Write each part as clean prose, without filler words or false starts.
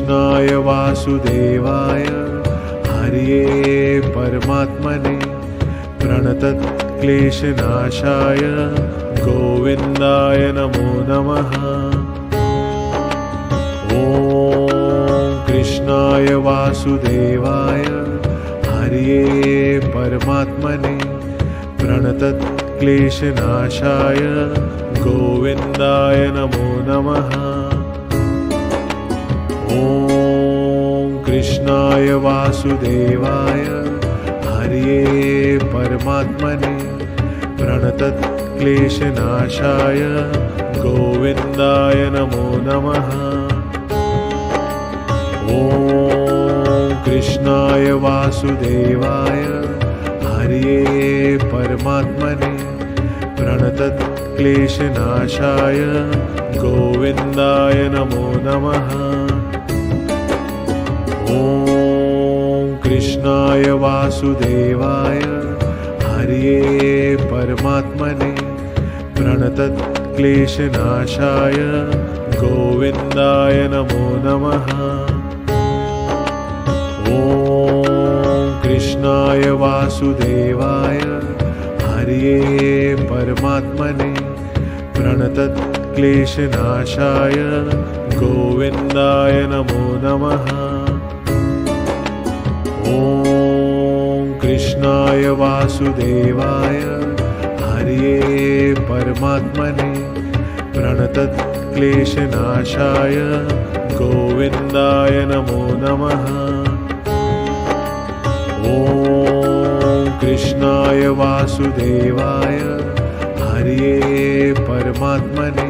कृष्णाय वासुदेवाय हरये परमात्मने प्रणतक्लेशनाशाय गोविन्दाय नमो नमः। ॐ कृष्णाय वासुदेवाय हरये परमात्मने प्रणतक्लेशनाशाय गोविन्दाय नमो नमः। ॐ कृष्णाय वासुदेवाय हरये परमात्मने प्रणतक्लेशनाशाय गोविन्दाय नमो नमः। ॐ कृष्णाय वासुदेवाय हरये परमात्मने प्रणतक्लेशनाशाय गोविन्दाय नमो नमः। ॐ कृष्णाय वासुदेवाय हरये परमात्मने प्रणतक्लेशनाशाय गोविन्दाय नमो नमः। ॐ कृष्णाय वासुदेवाय हरये परमात्मने प्रणतक्लेशनाशाय गोविन्दाय नमो नमः। ॐ कृष्णाय वासुदेवाय हरये परमात्मने प्रणतक्लेशनाशाय गोविन्दाय नमो नमः। ॐ कृष्णाय वासुदेवाय हरये परमात्मने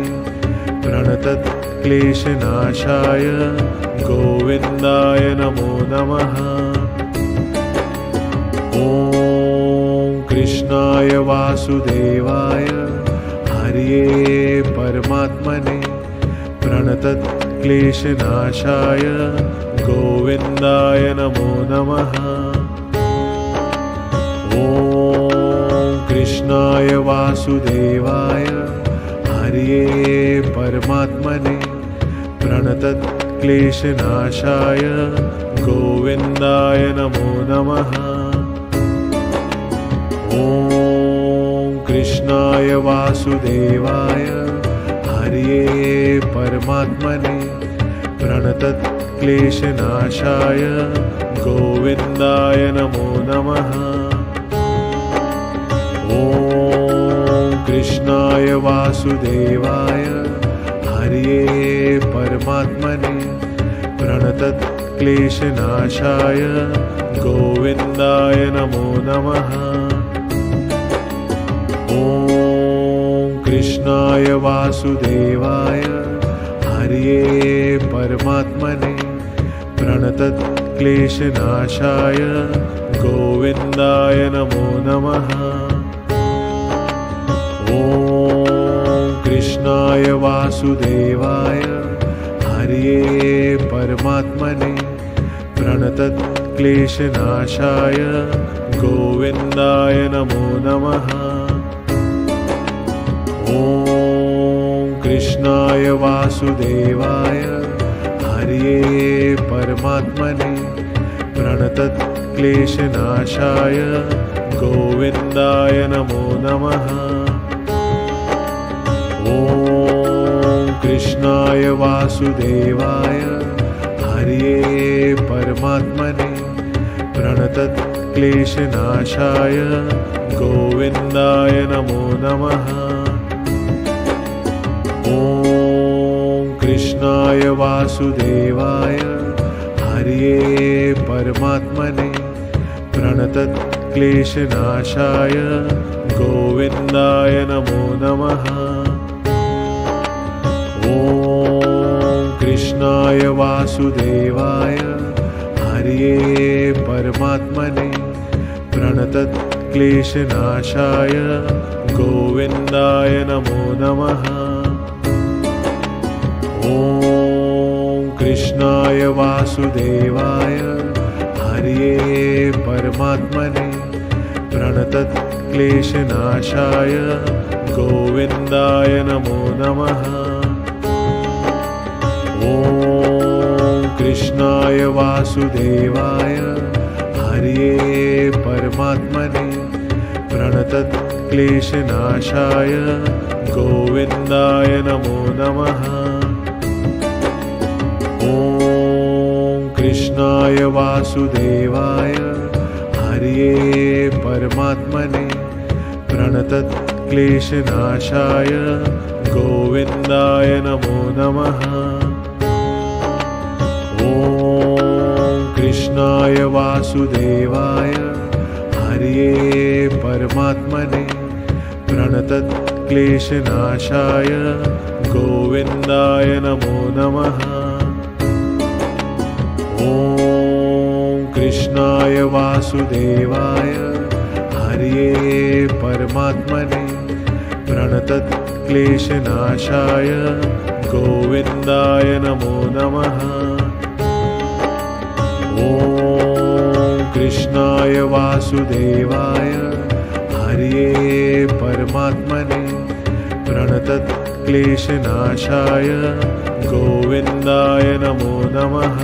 प्रणतक्लेशनाशाय गोविन्दाय नमो नमः। ॐ कृष्णाय वासुदेवाय हरये परमात्मने प्रणतक्लेशनाशाय गोविन्दाय नमो नमः। ॐ कृष्णाय वासुदेवाय हरये परमात्मने प्रणतक्लेशनाशाय गोविन्दाय नमो नमः। ॐ कृष्णाय वासुदेवाय हरये परमात्मने प्रणतक्लेशनाशाय गोविन्दाय नमो नमः। ॐ कृष्णाय वासुदेवाय हरये परमात्मने प्रणतक्लेशनाशाय गोविन्दाय नमो नमः। ॐ कृष्णाय वासुदेवाय हरये परमात्मने प्रणतक्लेशनाशाय गोविन्दाय नमो नमः। ॐ कृष्णाय वासुदेवाय हरये परमात्मने प्रणतक्लेशनाशाय गोविन्दाय नमो नमः। ॐ कृष्णाय वासुदेवाय हरये परमात्मने प्रणतक्लेशनाशाय गोविन्दाय नमो नमः। ॐ कृष्णाय वासुदेवाय हरये परमात्मने प्रणतक्लेशनाशाय गोविन्दाय नमो नमः। ॐ कृष्णाय वासुदेवाय हरये परमात्मने प्रणतक्लेशनाशाय गोविन्दाय नमो नमः। ॐ कृष्णाय वासुदेवाय हरये परमात्मने प्रणतक्लेशनाशाय गोविन्दाय नमो नमः। ॐ कृष्णाय वासुदेवाय हरये परमात्मने प्रणतक्लेशनाशाय गोविन्दाय नमो नमः। ॐ कृष्णाय वासुदेवाय हरये परमात्मने प्रणतक्लेशनाशाय गोविन्दाय नमो नमः। ॐ कृष्णाय वासुदेवाय हरये परमात्मने प्रणतक्लेशनाशाय गोविन्दाय नमो नमः। ॐ कृष्णाय वासुदेवाय हरये परमात्मने प्रणतक्लेशनाशाय गोविन्दाय नमो नमः। ॐ कृष्णाय वासुदेवाय हरये परमात्मने प्रणतक्लेशनाशाय गोविन्दाय नमो नमः। ॐ कृष्णाय वासुदेवाय हरये परमात्मने प्रणतक्लेशनाशाय गोविन्दाय नमो नमः।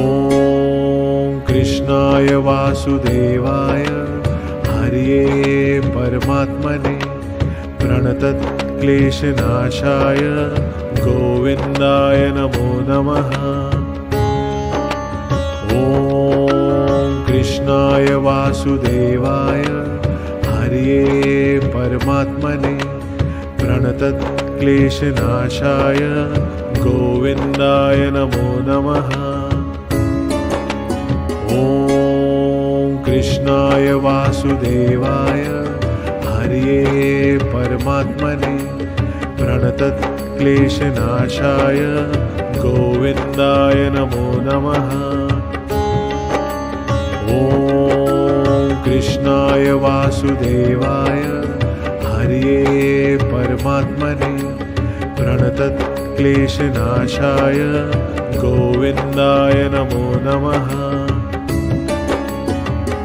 ॐ कृष्णाय वासुदेवाय हरये परमात्मने प्रणतक्लेशनाशाय गोविन्दाय नमो नमः। ॐ कृष्णाय वासुदेवाय हरये परमात्मने प्रणतक्लेशनाशाय गोविन्दाय नमो नमः। ॐ कृष्णाय वासुदेवाय हरये परमात्मने प्रणतक्लेशनाशाय गोविन्दाय नमो नमः। ॐ कृष्णाय वासुदेवाय हरये परमात्मने प्रणतक्लेशनाशाय गोविन्दाय नमो नमः।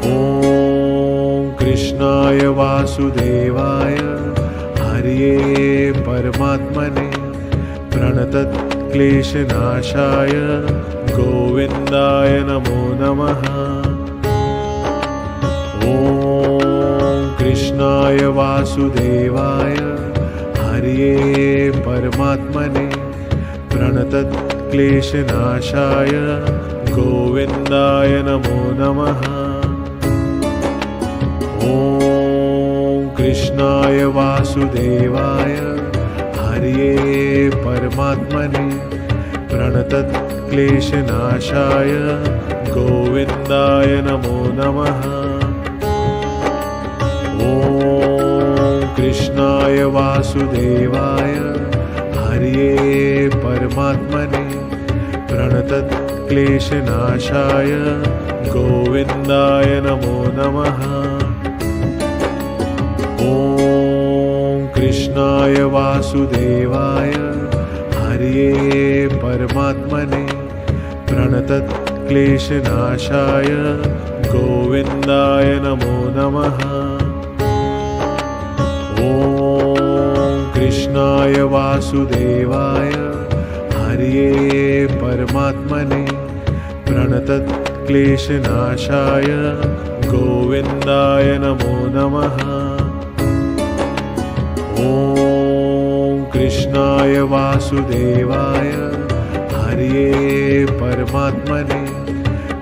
ॐ कृष्णाय वासुदेवाय हरये परमात्मने प्रणतक्लेशनाशाय गोविन्दाय नमो नमः। ॐ कृष्णाय वासुदेवाय हरये परमात्मने प्रणतक्लेशनाशाय गोविन्दाय नमो नमः। ॐ कृष्णाय वासुदेवाय हरये परमात्मने प्रणतक्लेशनाशाय गोविन्दाय नमो नमः। ॐ कृष्णाय वासुदेवाय हरये परमात्मने प्रणतक्लेशनाशाय गोविन्दाय नमो नमः। ॐ कृष्णाय वासुदेवाय हरये परमात्मने प्रणतक्लेशनाशाय गोविन्दाय नमो नमः। ॐ कृष्णाय वासुदेवाय हरये परमात्मने प्रणतक्लेशनाशाय गोविन्दाय नमो नमः। ॐ कृष्णाय वासुदेवाय हरये परमात्मने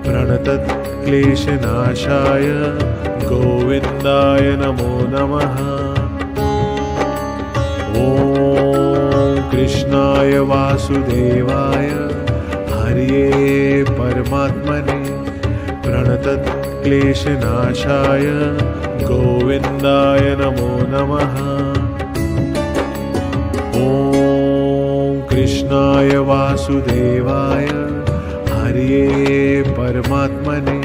प्रणतक्लेशनाशाय गोविन्दाय नमो नमः। ॐ कृष्णाय वासुदेवाय हरये परमात्मने प्रणतक्लेशनाशाय गोविन्दाय नमो नमः। ॐ कृष्णाय वासुदेवाय हरये परमात्मने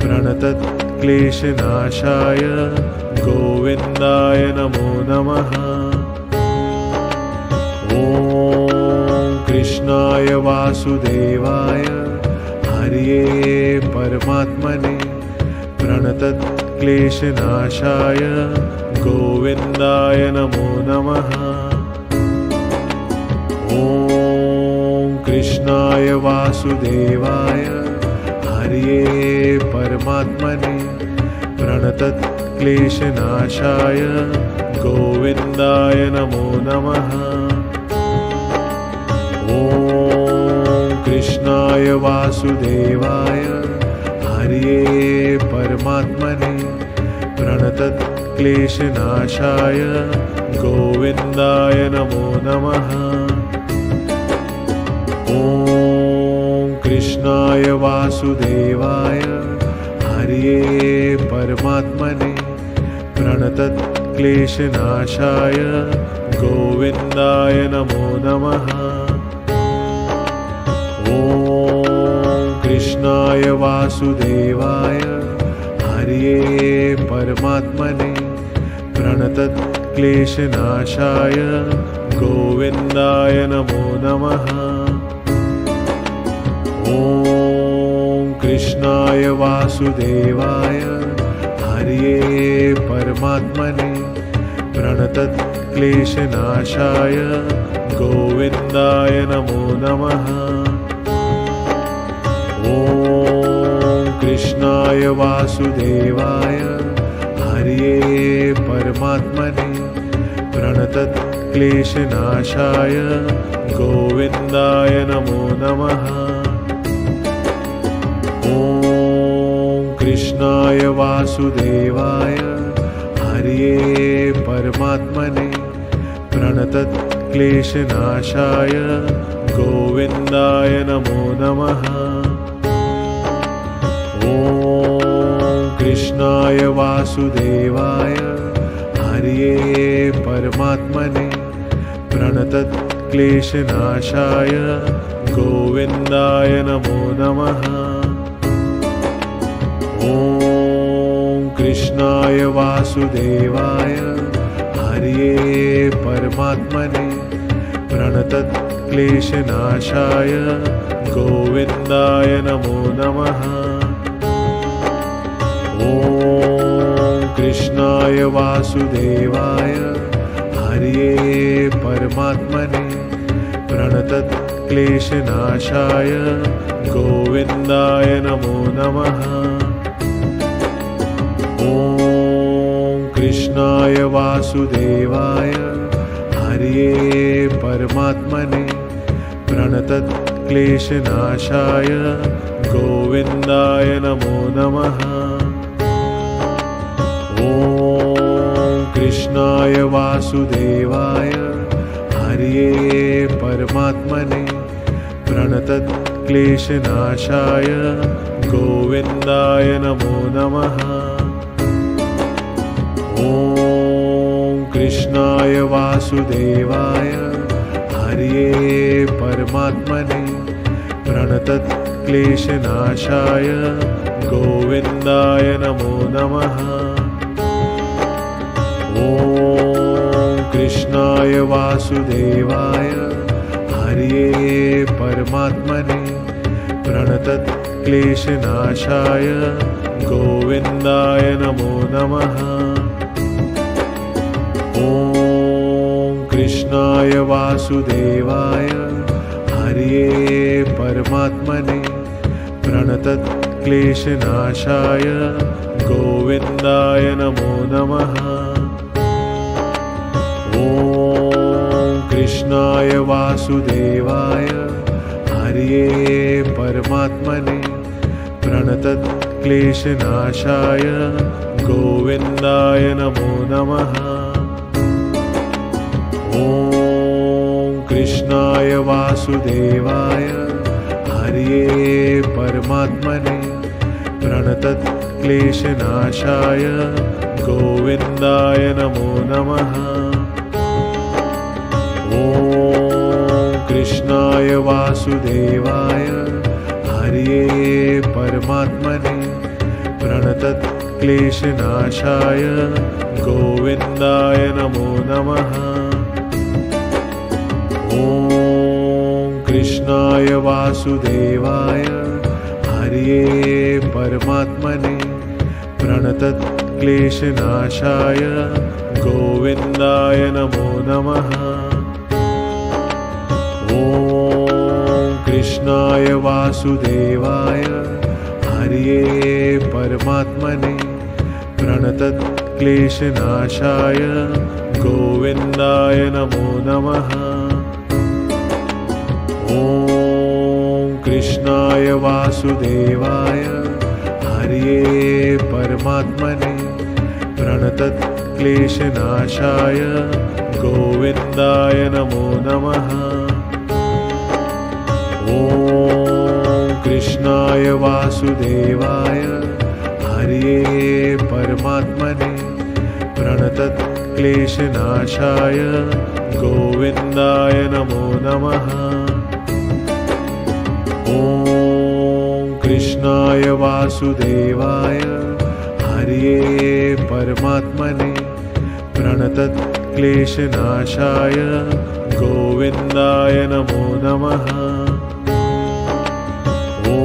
प्रणतक्लेशनाशाय गोविन्दाय नमो नमः। ॐ कृष्णाय वासुदेवाय हरये परमात्मने प्रणतक्लेशनाशाय गोविन्दाय नमो नमः। ॐ कृष्णाय वासुदेवाय हरये परमात्मने प्रणतक्लेशनाशाय गोविन्दाय नमो नमः। ॐ कृष्णाय वासुदेवाय हरये परमात्मने प्रणतक्लेशनाशाय गोविन्दाय नमो नमः। ॐ कृष्णाय वासुदेवाय हरये परमात्मने प्रणतक्लेशनाशाय गोविन्दाय नमो नमः। ॐ कृष्णाय वासुदेवाय हरये परमात्मने प्रणतक्लेशनाशाय गोविन्दाय नमो नमः। ॐ कृष्णाय वासुदेवाय हरये परमात्मने प्रणतक्लेशनाशाय गोविन्दाय नमो नमः। ॐ कृष्णाय वासुदेवाय हरये परमात्मने प्रणतक्लेशनाशाय गोविन्दाय नमो नमः। ॐ कृष्णाय वासुदेवाय हरये परमात्मने प्रणतक्लेशनाशाय गोविन्दाय नमो नमः। ॐ कृष्णाय वासुदेवाय हरये परमात्मने प्रणतक्लेशनाशाय गोविन्दाय नमो नमः। ॐ कृष्णाय वासुदेवाय हरये परमात्मने प्रणतक्लेशनाशाय गोविन्दाय नमो नमः। ॐ कृष्णाय वासुदेवाय हरये परमात्मने प्रणतक्लेशनाशाय गोविन्दाय नमो नमः। ॐ कृष्णाय वासुदेवाय हरये परमात्मने प्रणतक्लेशनाशाय गोविन्दाय नमो नमः। ॐ कृष्णाय वासुदेवाय हरये परमात्मने प्रणतक्लेशनाशाय गोविन्दाय नमो नमः। ॐ कृष्णाय वासुदेवाय हरये परमात्मने प्रणतक्लेशनाशाय गोविन्दाय नमो नमः। ॐ कृष्णाय वासुदेवाय हरये परमात्मने प्रणतक्लेशनाशाय गोविन्दाय नमो नमः। ॐ कृष्णाय वासुदेवाय हरये परमात्मने प्रणतक्लेशनाशाय गोविन्दाय नमो नमः। ॐ कृष्णाय वासुदेवाय हरये परमात्मने प्रणतक्लेशनाशाय गोविन्दाय नमो नमः। ॐ कृष्णाय वासुदेवाय हरये परमात्मने प्रणतक्लेशनाशाय गोविन्दाय नमो नमः। ॐ कृष्णाय वासुदेवाय हरये परमात्मने प्रणतक्लेशनाशाय गोविन्दाय नमो नमः। ॐ कृष्णाय वासुदेवाय हरये परमात्मने प्रणतक्लेशनाशाय गोविन्दाय नमो नमः। ॐ कृष्णाय वासुदेवाय हरये परमात्मने प्रणतक्लेशनाशाय गोविन्दाय नमो नमः। ॐ कृष्णाय वासुदेवाय हरये परमात्मने प्रणतक्लेशनाशाय गोविन्दाय नमो नमः। ॐ कृष्णाय वासुदेवाय हरये परमात्मने प्रणतक्लेशनाशाय गोविन्दाय नमो नमः। ॐ कृष्णाय वासुदेवाय हरये परमात्मने प्रणतक्लेशनाशाय गोविन्दाय नमो नमः। ॐ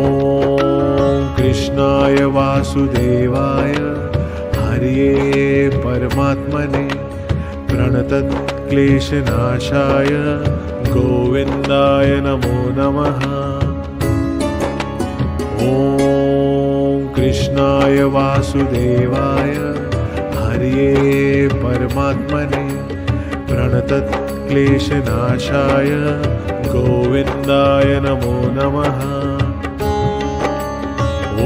कृष्णाय वासुदेवाय हरये परमात्मने प्रणतक्लेशनाशाय गोविन्दाय नमो नमः। ॐ कृष्णाय वासुदेवाय हरये परमात्मने प्रणतक्लेशनाशाय गोविन्दाय नमो नमः। ॐ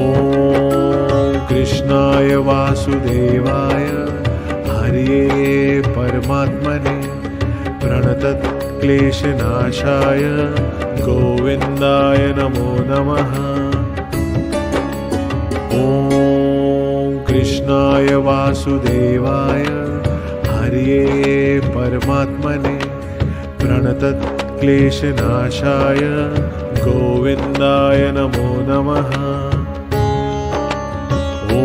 कृष्णाय वासुदेवाय हरये परमात्मने प्रणतक्लेशनाशाय गोविन्दाय नमो नमः। ॐ कृष्णाय वासुदेवाय हरये परमात्मने प्रणतक्लेशनाशाय गोविन्दाय नमो नमः। ॐ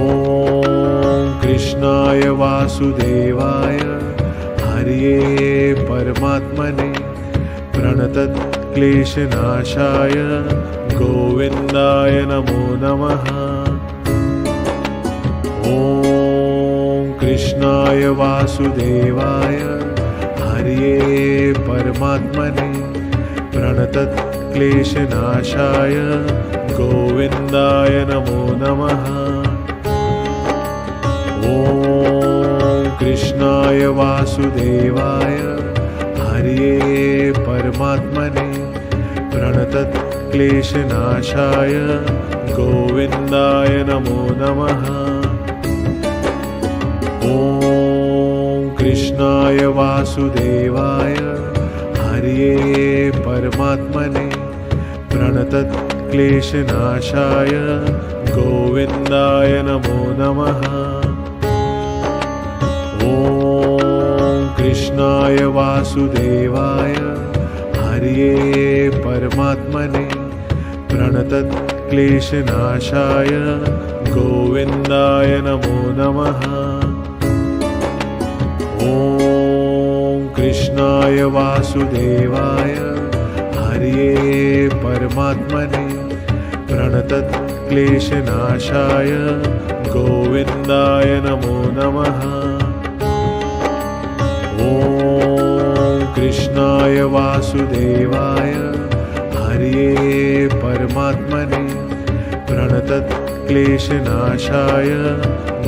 कृष्णाय वासुदेवाय हरये परमात्मने प्रणतक्लेशनाशाय गोविन्दाय नमो नमः। ॐ कृष्णाय वासुदेवाय हरये परमात्मने प्रणतक्लेशनाशाय गोविन्दाय नमो नमः। ॐ कृष्णाय वासुदेवाय हरये परमात्मने प्रणतक्लेशनाशाय गोविन्दाय नमो नमः। ॐ कृष्णाय वासुदेवाय हरये परमात्मने प्रणतक्लेशनाशाय गोविन्दाय नमो नमः। ॐ कृष्णाय वासुदेवाय हरये परमात्मने प्रणतक्लेशनाशाय गोविन्दाय नमो नमः। ॐ कृष्णाय वासुदेवाय हरये परमात्मने प्रणतक्लेशनाशाय गोविन्दाय नमो नमः। ॐ कृष्णाय वासुदेवाय हरये परमात्मने प्रणतक्लेशनाशाय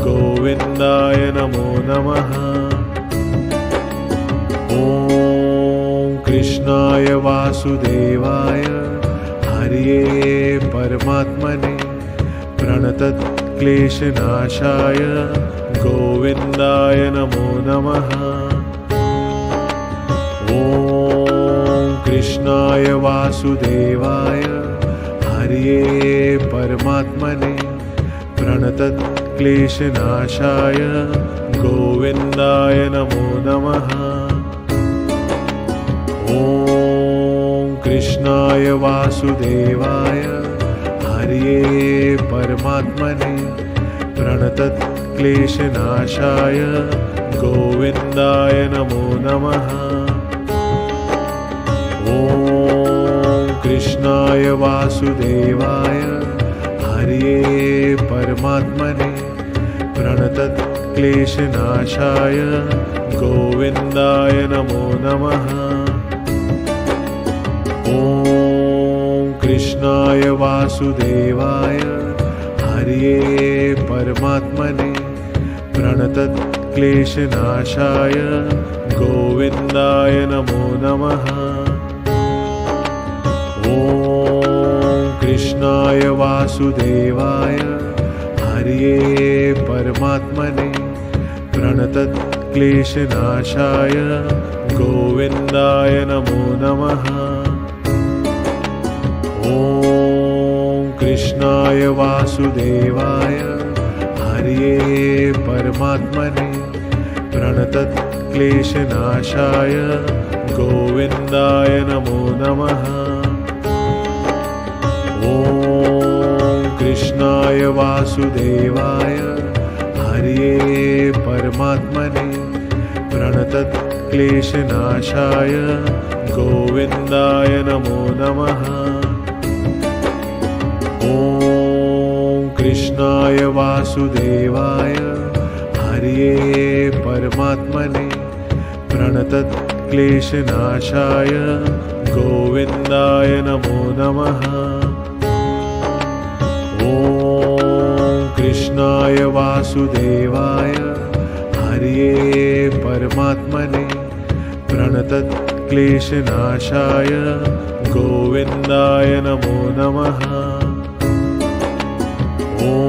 गोविन्दाय नमो नमः। ॐ कृष्णाय वासुदेवाय हरये परमात्मने प्रणतक्लेशनाशाय गोविन्दाय नमो नमः। ॐ कृष्णाय वासुदेवाय हरये परमात्मने प्रणतक्लेशनाशाय गोविन्दाय नमो नमः। ॐ कृष्णाय वासुदेवाय हरये परमात्मने प्रणतक्लेशनाशाय गोविन्दाय नमो नमः। ॐ कृष्णाय वासुदेवाय हरये परमात्मने प्रणतक्लेशनाशाय गोविन्दाय नमो नमः। ॐ कृष्णाय वासुदेवाय हरये परमात्मने प्रणतक्लेशनाशाय गोविन्दाय नमो नमः। ॐ कृष्णाय वासुदेवाय हरये परमात्मने प्रणतक्लेशनाशाय गोविन्दाय नमो नमः। ॐ कृष्णाय वासुदेवाय हरये परमात्मने प्रणतक्लेशनाशाय गोविन्दाय नमो नमः। ॐ कृष्णाय वासुदेवाय हरये परमात्मने प्रणतक्लेशनाशाय गोविन्दाय नमो नमः। ॐ कृष्णाय वासुदेवाय हरये परमात्मने प्रणतक्लेशनाशाय गोविन्दाय नमो नमः। ॐ कृष्णाय वासुदेवाय हरये परमात्मने प्रणतक्लेशनाशाय गोविन्दाय नमो नमः। ॐ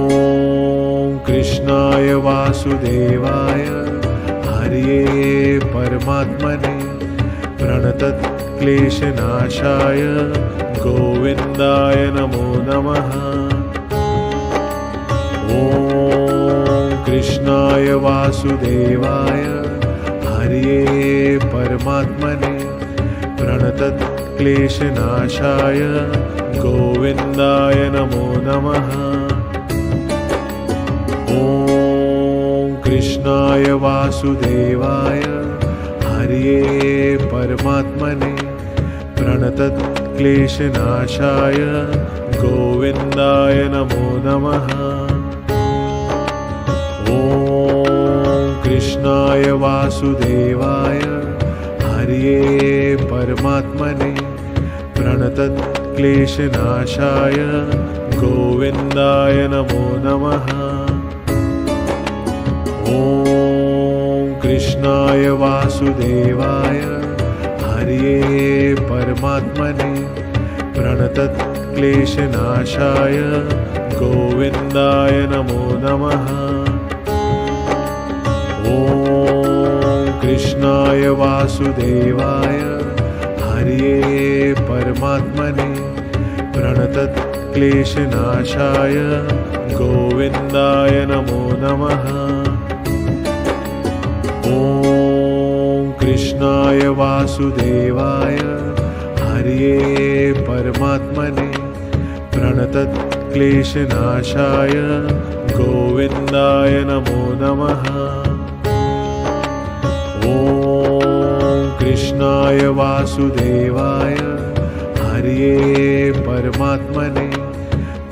कृष्णाय वासुदेवाय हरये परमात्मने प्रणतक्लेशनाशाय गोविन्दाय नमो नमः। ॐ कृष्णाय वासुदेवाय हरये परमात्मने प्रणतक्लेशनाशाय गोविन्दाय नमो नमः। ॐ कृष्णाय वासुदेवाय हरये परमात्मने प्रणतक्लेशनाशाय गोविन्दाय नमो नमः। ॐ कृष्णाय वासुदेवाय हरये परमात्मने प्रणतक्लेशनाशाय गोविन्दाय नमो नमः। ॐ कृष्णाय वासुदेवाय हरये परमात्मने प्रणतक्लेशनाशाय गोविन्दाय नमो नमः। ॐ कृष्णाय वासुदेवाय हरये परमात्मने प्रणतक्लेशनाशाय गोविन्दाय नमो नमः। ॐ कृष्णाय वासुदेवाय हरये परमात्मने प्रणतक्लेशनाशाय गोविन्दाय नमो नमः। ॐ कृष्णाय वासुदेवाय हरये परमात्मने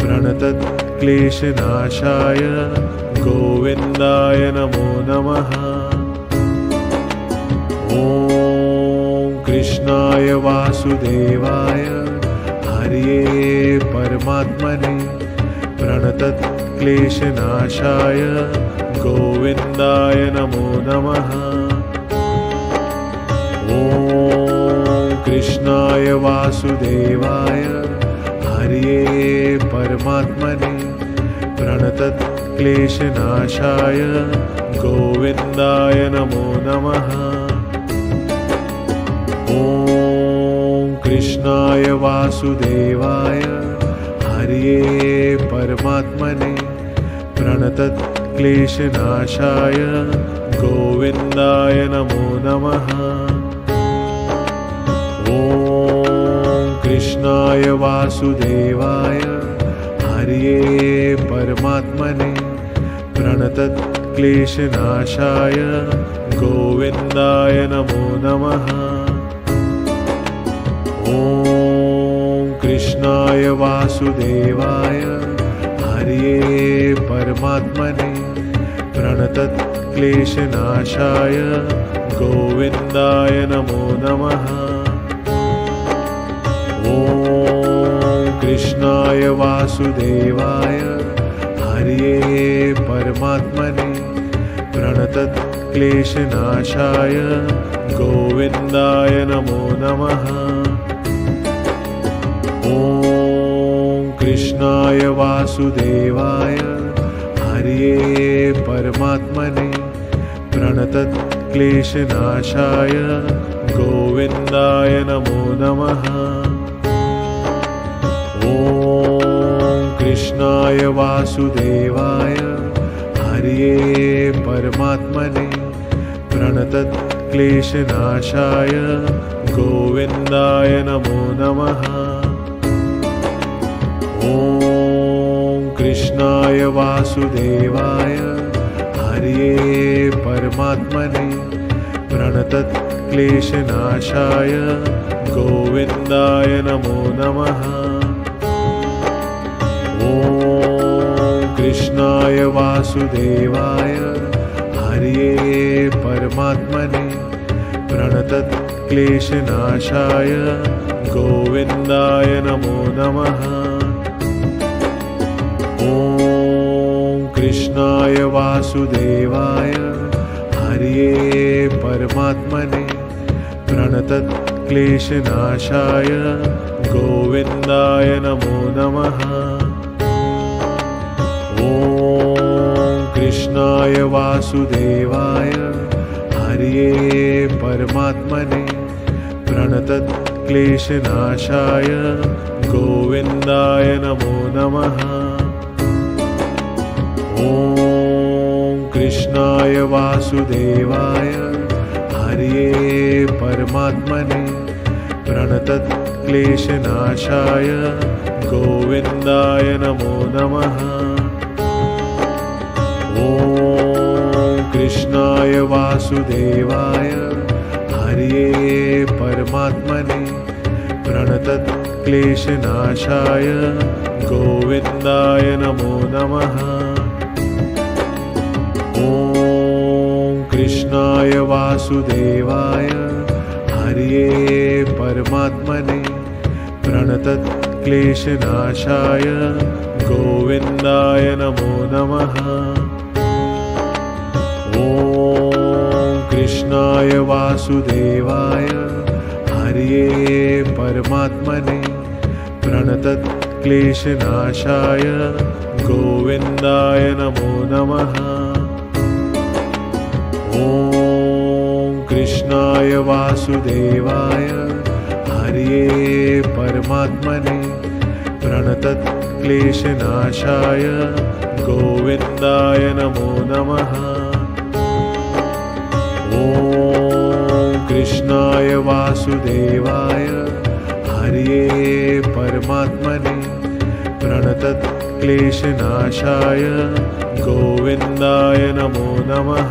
प्रणतक्लेशनाशाय गोविन्दाय नमो नमः। ॐ कृष्णाय वासुदेवाय हरये परमात्मने प्रणतक्लेशनाशाय गोविन्दाय नमो नमः। ॐ कृष्णाय वासुदेवाय हरये परमात्मने प्रणतक्लेशनाशाय गोविन्दाय नमो नमः। ॐ कृष्णाय वासुदेवाय हरये परमात्मने प्रणतक्लेशनाशाय गोविन्दाय नमो नमः। ॐ कृष्णाय वासुदेवाय हरये परमात्मने प्रणतक्लेशनाशाय गोविन्दाय नमो नमः। ॐ कृष्णाय वासुदेवाय हरये परमात्मने प्रणतक्लेशनाशाय गोविन्दाय नमो नमः। ॐ कृष्णाय वासुदेवाय हरये परमात्मने प्रणतक्लेशनाशाय गोविन्दाय नमो नमः। ॐ कृष्णाय वासुदेवाय हरये परमात्मने प्रणतक्लेशनाशाय गोविन्दाय नमो नमः। ॐ कृष्णाय वासुदेवाय हरये परमात्मने प्रणतक्लेशनाशाय गोविन्दाय नमो नमः। ॐ कृष्णाय वासुदेवाय हरये परमात्मने प्रणतक्लेशनाशाय गोविन्दाय नमो नमः। ॐ कृष्णाय वासुदेवाय हरये परमात्मने प्रणतक्लेशनाशाय गोविन्दाय नमो नमः। ॐ कृष्णाय वासुदेवाय हरये परमात्मने प्रणतक्लेशनाशाय गोविन्दाय नमो नमः। ॐ कृष्णाय वासुदेवाय हरये परमात्मने प्रणतक्लेशनाशाय गोविन्दाय नमो नमः। ॐ कृष्णाय वासुदेवाय हरये परमात्मने प्रणतक्लेशनाशाय गोविन्दाय नमो नमः। ॐ कृष्णाय वासुदेवाय हरये परमात्मने प्रणतक्लेशनाशाय गोविन्दाय नमो नमः। ॐ कृष्णाय वासुदेवाय हरये परमात्मने प्रणतक्लेशनाशाय गोविन्दाय नमो नमः। ॐ कृष्णाय वासुदेवाय हरये परमात्मने प्रणतक्लेशनाशाय गोविन्दाय नमो नमः। ॐ कृष्णाय वासुदेवाय हरये परमात्मने प्रणतक्लेशनाशाय गोविन्दाय नमो नमः। ॐ कृष्णाय वासुदेवाय हरये परमात्मने प्रणतक्लेशनाशाय गोविन्दाय नमो नमः।